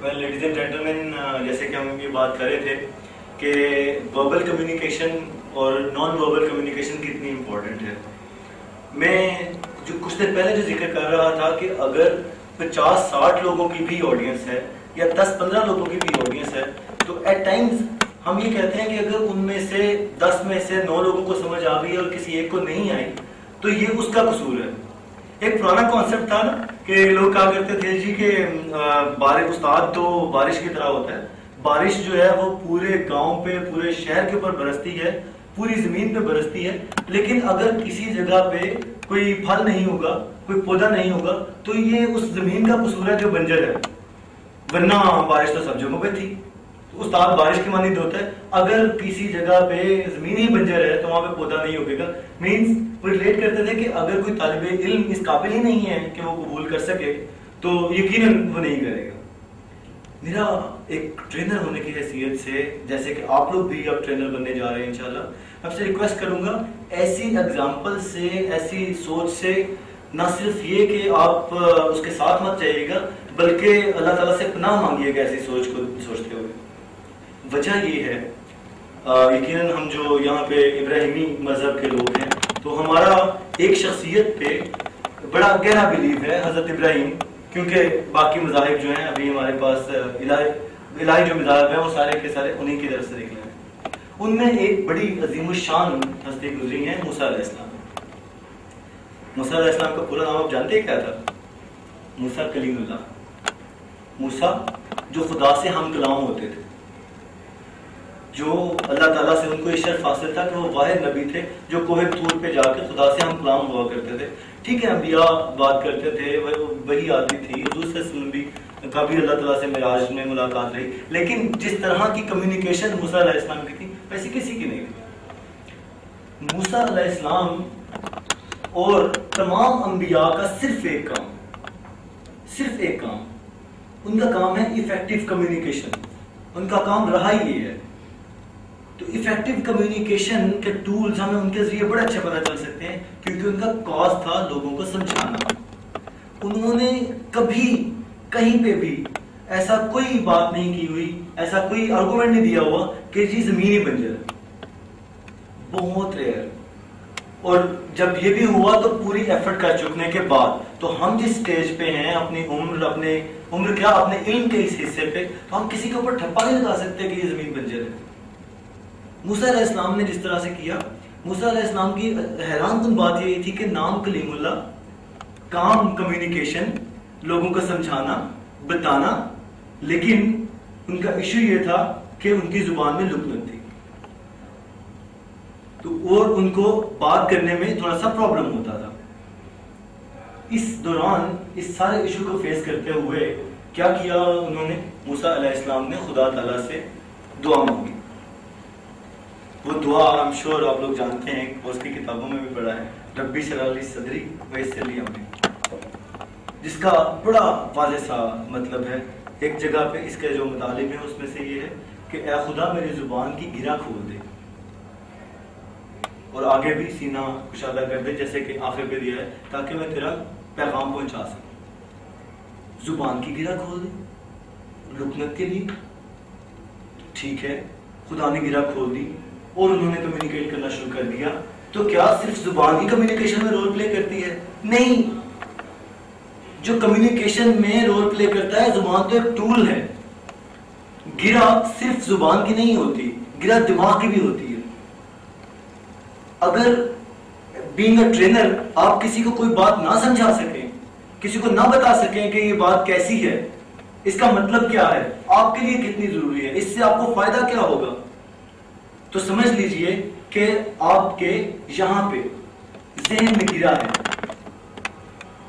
Ladies and gentleman, جیسے کہ ہم یہ بات کر رہے تھے کہ وربل کمیونیکیشن اور نان وربل کمیونیکیشن کتنی امپورٹنٹ ہے. میں جو کچھ دیر پہلے جو ذکر کر رہا تھا کہ اگر 50-60 لوگوں کی بھی آڈینس ہے یا 10-15 لوگوں کی بھی آڈینس ہے تو ایٹ ٹائمز ہم یہ کہتے ہیں کہ اگر ان میں سے 10 میں سے 9 لوگوں کو سمجھ آ گئی اور کسی ایک کو نہیں آئی تو یہ اس کا قصور ہے. ایک پرانا کانسیپٹ تھا نا کہ لوگ کہا کرتے تھے جی کہ استاد تو بارش کی طرح ہوتا ہے. بارش جو ہے وہ پورے گاؤں پہ پورے شہر کے اوپر برستی ہے، پوری زمین پہ برستی ہے، لیکن اگر کسی جگہ پہ کوئی پھل نہیں ہوگا، کوئی پودا نہیں ہوگا تو یہ اس زمین کا قصور ہے جو بنجر ہے، ورنہ بارش تو سب جگہوں پہ تھی. استاد بارش کی مانند ہوتا ہے. اگر کسی جگہ پہ زمین ہی بنجر ہے تو وہاں پہ پودا نہیں ہوگے گا. مینس وہ ریلیٹ کرتے تھے کہ اگر کوئی طالب علم اس قابل ہی نہیں ہے کہ وہ قبول کر سکے تو یقیناً وہ نہیں کرے گا. میرا ایک ٹرینر ہونے کی حیثیت سے، جیسے کہ آپ لوگ بھی اب ٹرینر بننے جا رہے ہیں انشاءاللہ، آپ سے ریکویسٹ کروں گا ایسی ایگزامپل سے، ایسی سوچ سے نہ صرف یہ کہ آپ اس کے ساتھ مت جائیے گا بلکہ اللہ تعالیٰ سے پناہ مانگیے گا ایسی سوچ کو سوچتے ہوئے. وجہ یہ ہے یقیناً ہم جو یہاں پہ ابراہیمی مذہب کے لوگ ہیں تو ہمارا ایک شخصیت پہ بڑا گہرا بلیو ہے، حضرت ابراہیم. کیونکہ باقی مذاہب جو ہیں ابھی ہمارے پاس الہی جو مذاہب ہیں وہ سارے کے سارے انہی کی طرف سے نکلے ہیں. ان میں ایک بڑی عظیم الشان ہستی گزری ہیں موسیٰ علیہ السلام. موسیٰ علیہ السلام کا پورا نام آپ جانتے ہیں کیا تھا؟ موسیٰ کلیم اللہ. موسیٰ جو خدا سے ہم کلام ہوتے تھے، جو اللہ تعالیٰ سے ان کو یہ شرف حاصل تھا کہ وہ واحد نبی تھے جو کوہ طور پہ جا کے خدا سے ہم کلام ہوا کرتے تھے. ٹھیک ہے، انبیاء بات کرتے تھے، وہی آتی تھی، حضور صلی اللہ علیہ وسلم بھی کبھی اللہ تعالیٰ سے معراج میں ملاقات رہی، لیکن جس طرح کی کمیونیکیشن موسیٰ علیہ السلام کی تھی ویسی کسی کی نہیں تھی. موسیٰ علیہ السلام اور تمام انبیاء کا صرف ایک کام، ان کا کام ہے ایفیکٹو کمیونیکیشن. ان کا کام رہا ہی یہ ہے. تو ایفیکٹو کمیونیکیشن کے ٹولز ہمیں ان کے ذریعے بڑے اچھے پتہ چل سکتے ہیں کیونکہ ان کا کاز تھا لوگوں کو سمجھانا. انہوں نے کبھی کہیں پہ بھی ایسا کوئی بات نہیں کی ہوئی، ایسا کوئی آرگومنٹ نہیں دیا ہوا کہ جی زمین ہی بنجر ہے. بہت ریئر. اور جب یہ بھی ہوا تو پوری ایفرٹ کر چکنے کے بعد. تو ہم جس سٹیج پہ ہیں اپنی اپنے علم کے اس حصے پہ، تو ہم کسی کے اوپر ٹھپا نہیں لگا سکتے کہ یہ زمین بنجر ہے. موسیٰ علیہ السلام نے جس طرح سے کیا، موسیٰ علیہ السلام کی حیران کن بات یہ تھی کہ نام کلیم اللہ، کام کمیونیکیشن، لوگوں کو سمجھانا بتانا، لیکن ان کا ایشو یہ تھا کہ ان کی زبان میں لکنت تھی تو اور ان کو بات کرنے میں تھوڑا سا پرابلم ہوتا تھا. اس دوران اس سارے ایشو کو فیس کرتے ہوئے کیا کیا انہوں نے؟ موسیٰ علیہ السلام نے خدا تعالیٰ سے دعا مانگی. وہ دعا I'm sure آپ لوگ جانتے ہیں، اس کی کتابوں میں بھی پڑھا ہے، ربی اشرح لی صدری ویسر لی امری، جس کا بڑا واضح سا مطلب ہے. ایک جگہ پہ اس کے جو مطالب ہیں اس میں سے یہ ہے کہ اے خدا میری زبان کی گرہ کھول دے، اور آگے بھی سینہ کشادہ کر دے جیسے کہ آخر پہ دیا ہے، تاکہ میں تیرا پیغام پہنچا سکوں. زبان کی گرہ کھول دے لکنت کے لیے. ٹھیک ہے، خدا نے گرہ کھول دی اور انہوں نے کمیونیکیٹ کرنا شروع کر دیا. تو کیا صرف زبان ہی کمیونیکیشن میں رول پلے کرتی ہے؟ نہیں. جو کمیونیکیشن میں رول پلے کرتا ہے زبان تو ایک ٹول ہے. گرہ صرف زبان کی نہیں ہوتی، گرہ دماغ کی بھی ہوتی ہے. اگر بینگ اے ٹرینر آپ کسی کو کوئی بات نہ سمجھا سکیں، کسی کو نہ بتا سکیں کہ یہ بات کیسی ہے، اس کا مطلب کیا ہے، آپ کے لیے کتنی ضروری ہے، اس سے آپ کو فائدہ کیا ہوگا، تو سمجھ لیجئے کہ آپ کے یہاں پہ ذہن میں گرا ہے،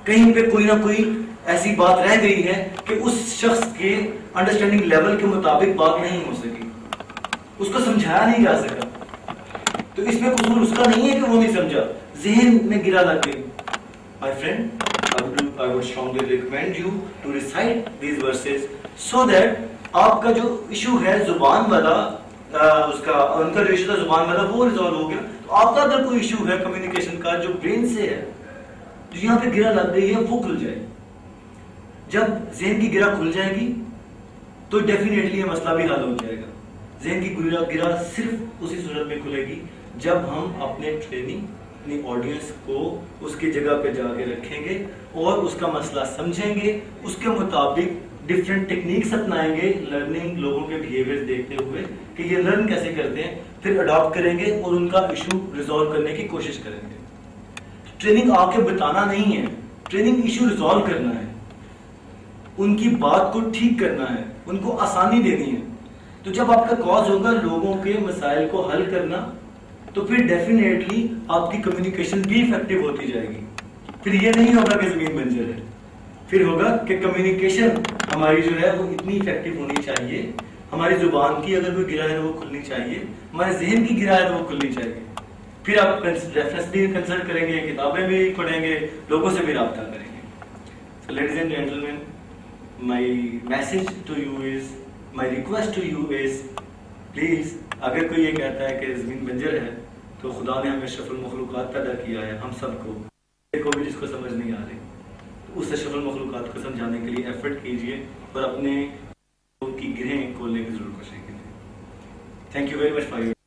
کہیں پہ کوئی نہ کوئی ایسی بات رہ گئی ہے کہ اس شخص کے انڈرسٹینڈنگ لیول کے مطابق بات نہیں ہو سکی، اس کو سمجھایا نہیں جا سکا. تو اس میں قصور اس کا نہیں ہے کہ وہ نہیں سمجھا، ذہن میں گرا لگ گئی. My friend, I would strongly recommend you to recite these verses so that آپ کا جو ایشو ہے زبان والا، اس کا ان کا جو ایشو تھا زبان والا وہ ریزالو ہو گیا. تو آپ کا اگر کوئی ایشو ہے کمیونیکیشن کا جو برین سے ہے، جو یہاں پہ گرہ لگ گئی ہے، وہ کھل جائے. جب ذہن کی گرہ کھل جائے گی تو ڈیفینیٹلی یہ مسئلہ بھی حل ہو جائے گا. ذہن کی گرہ صرف اسی صورت میں کھلے گی جب ہم اپنے ٹریننگ اپنی آڈینس کو اس کی جگہ پہ جا کے رکھیں گے اور اس کا مسئلہ سمجھیں گے, اس کے مطابق ڈفرینٹ ٹیکنیکس اپنائیں گے, لرننگ لوگوں کے بیہیویئر دیکھتے ہوئے کہ یہ لرن کیسے کرتے ہیں, پھر اڈاپٹ کریں گے اور ان کا ایشو ریزالو کرنے کی کوشش کریں گے. ٹریننگ آ کے بتانا نہیں ہے, ٹریننگ ایشو ریزالو کرنا ہے, ان کی بات کو ٹھیک کرنا ہے, ان کو آسانی دینی ہے. تو جب آپ کا کاز ہوگا لوگوں کے مسائل کو حل کرنا, تو پھر ڈیفینیٹلی آپ کی کمیونیکیشن بھی افیکٹو ہوتی جائے گی. پھر یہ نہیں ہوگا کہ زمین بنجر ہے, پھر ہوگا کہ کمیونیکیشن ہماری جو ہے وہ اتنی افیکٹو ہونی چاہیے, ہماری زبان کی اگر کوئی گرہ ہے وہ کھلنی چاہیے, ہمارے ذہن کی گرہ ہے وہ کھلنی چاہیے. پھر آپ ریفرنس بھی کنسلٹ کریں گے, کتابیں بھی پڑھیں گے, لوگوں سے بھی رابطہ کریں گے. So ladies and gentlemen, my message to you is, my request to you is, please, اگر کوئی یہ کہتا ہے کہ زمین بنجر ہے تو خدا نے ہمیں اشرف المخلوقات پیدا کیا ہے, ہم سب کو بھی جس کو سمجھ نہیں آ رہی, تو اس اشرف المخلوقات کو سمجھانے کے لیے ایفرٹ کیجئے اور اپنے کی گرہیں کھولنے کی ضرور کوشش کیجئے. Thank you very much for your